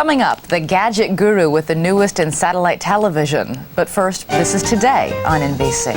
Coming up, the gadget guru with the newest in satellite television. But first, this is Today on NBC.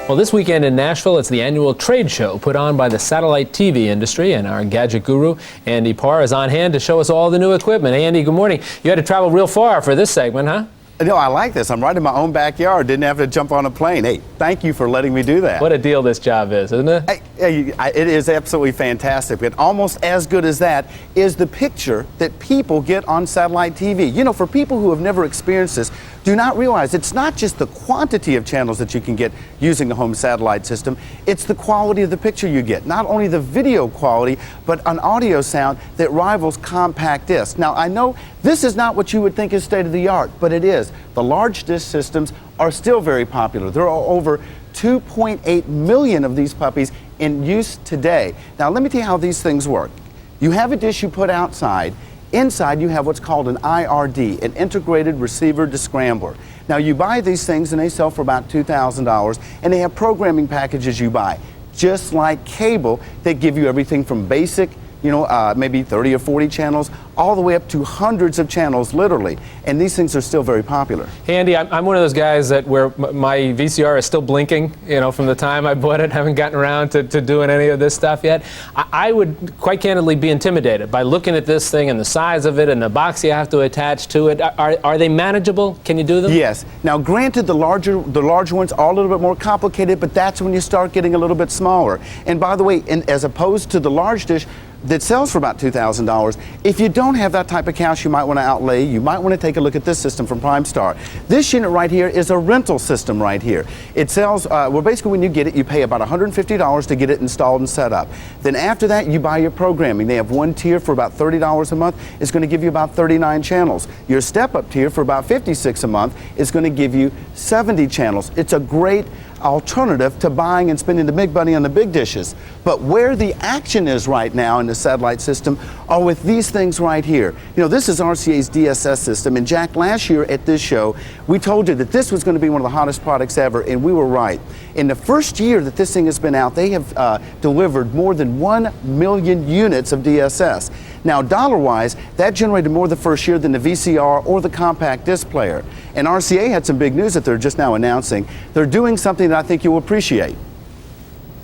Well, this weekend in Nashville, it's the annual trade show put on by the satellite TV industry, and our gadget guru, Andy Parr, is on hand to show us all the new equipment. Hey, Andy, good morning. You had to travel real far for this segment, huh? No, I like this. I'm right in my own backyard. Didn't have to jump on a plane. Hey, thank you for letting me do that. What a deal this job is, isn't it? It is absolutely fantastic. But almost as good as that is the picture that people get on satellite TV. You know, for people who have never experienced this, do not realize it's not just the quantity of channels that you can get using the home satellite system, it's the quality of the picture you get. Not only the video quality, but an audio sound that rivals compact disc. Now, I know this is not what you would think is state of the art, but it is. The large disc systems are still very popular. There are over 2.8 million of these puppies in use today. Now, let me tell you how these things work. You have a dish you put outside. Inside, you have what's called an IRD, an integrated receiver descrambler. Now, you buy these things and they sell for about $2,000, and they have programming packages you buy, just like cable, that give you everything from basic, maybe 30 or 40 channels, all the way up to hundreds of channels, literally. And these things are still very popular. Hey, Andy, I'm one of those guys that where my VCR is still blinking, from the time I bought it. Haven't gotten around to doing any of this stuff yet. I would quite candidly be intimidated by looking at this thing and the size of it and the box you have to attach to it. Are they manageable? Can you do them? Yes. Now, granted, the larger ones are a little bit more complicated, but that's when you start getting a little bit smaller. And by the way, as opposed to the large dish that sells for about $2,000, if you don't have that type of cash you might want to outlay, you might want to take a look at this system from PrimeStar. This unit right here is a rental system right here. It sells, basically when you get it, you pay about $150 to get it installed and set up. Then after that, you buy your programming. They have one tier for about $30 a month. It's going to give you about 39 channels. Your step-up tier for about $56 a month is going to give you 70 channels. It's a great alternative to buying and spending the big money on the big dishes. But where the action is right now in the satellite system are with these things right here. This is RCA's DSS system, and Jack, last year at this show, we told you that this was going to be one of the hottest products ever, and we were right. In the first year that this thing has been out, they have delivered more than 1 million units of DSS. Now, dollar-wise, that generated more the first year than the VCR or the compact disc player. And RCA had some big news that they're just now announcing. They're doing something that I think you'll appreciate.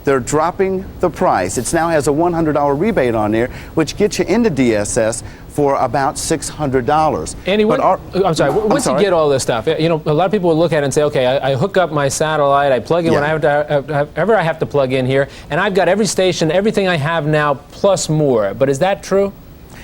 They're dropping the price. It now has a $100 rebate on there, which gets you into DSS for about $600. Andy, I'm sorry, once you get all this stuff, a lot of people will look at it and say, okay, I hook up my satellite, I plug in whenever I have to plug in here, and I've got every station, everything I have now, plus more. But is that true?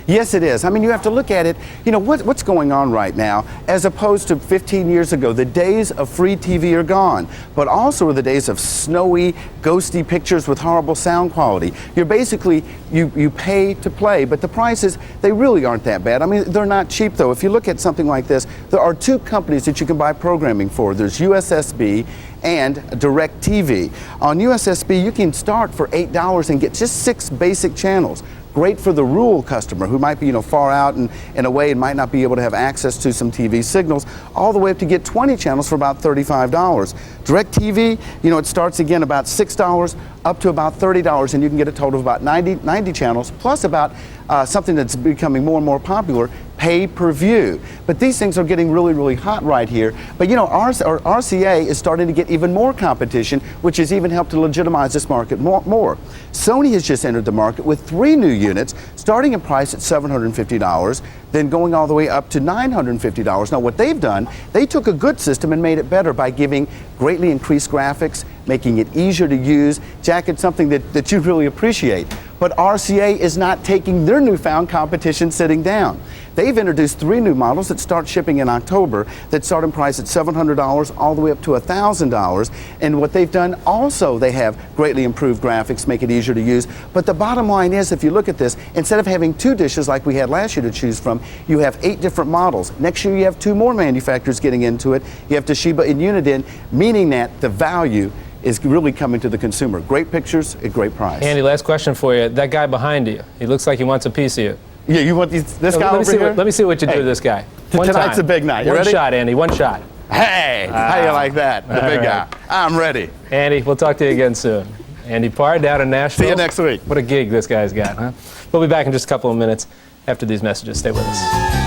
Yes, it is. I mean, you have to look at it, what's going on right now, as opposed to 15 years ago. The days of free TV are gone, but also are the days of snowy, ghosty pictures with horrible sound quality. You're basically, you pay to play, but the prices, they really aren't that bad. I mean, they're not cheap, though. If you look at something like this, there are two companies that you can buy programming for. There's USSB and DirecTV. On USSB, you can start for $8 and get just 6 basic channels. Great for the rural customer who might be far out and in a way and might not be able to have access to some TV signals, all the way up to get 20 channels for about $35. DirecTV, it starts again about $6 up to about $30, and you can get a total of about 90 channels, plus about something that's becoming more and more popular, pay-per-view. But these things are getting really, really hot right here. But RCA is starting to get even more competition, which has even helped to legitimize this market more. Sony has just entered the market with 3 new units, starting in price at $750, then going all the way up to $950. Now, what they've done, they took a good system and made it better by giving greatly increased graphics, making it easier to use. Jack, it's something that you really appreciate. But RCA is not taking their newfound competition sitting down. They've introduced 3 new models that start shipping in October that start in price at $700 all the way up to $1,000. And what they've done also, they have greatly improved graphics, make it easier to use. But the bottom line is, if you look at this, instead of having 2 dishes like we had last year to choose from, you have 8 different models. Next year you have 2 more manufacturers getting into it. You have Toshiba and Uniden, meaning that the value is really coming to the consumer. Great pictures at great price. Andy, last question for you. That guy behind you, he looks like he wants a piece of you. Yeah, you want this guy over here? Let me see what you do to this guy. Tonight's a big night. You ready? One shot, Andy. One shot. Hey, how you like that? The big guy. I'm ready. Andy, we'll talk to you again soon. Andy Parr down in Nashville. See you next week. What a gig this guy's got, huh? We'll be back in just a couple of minutes after these messages. Stay with us.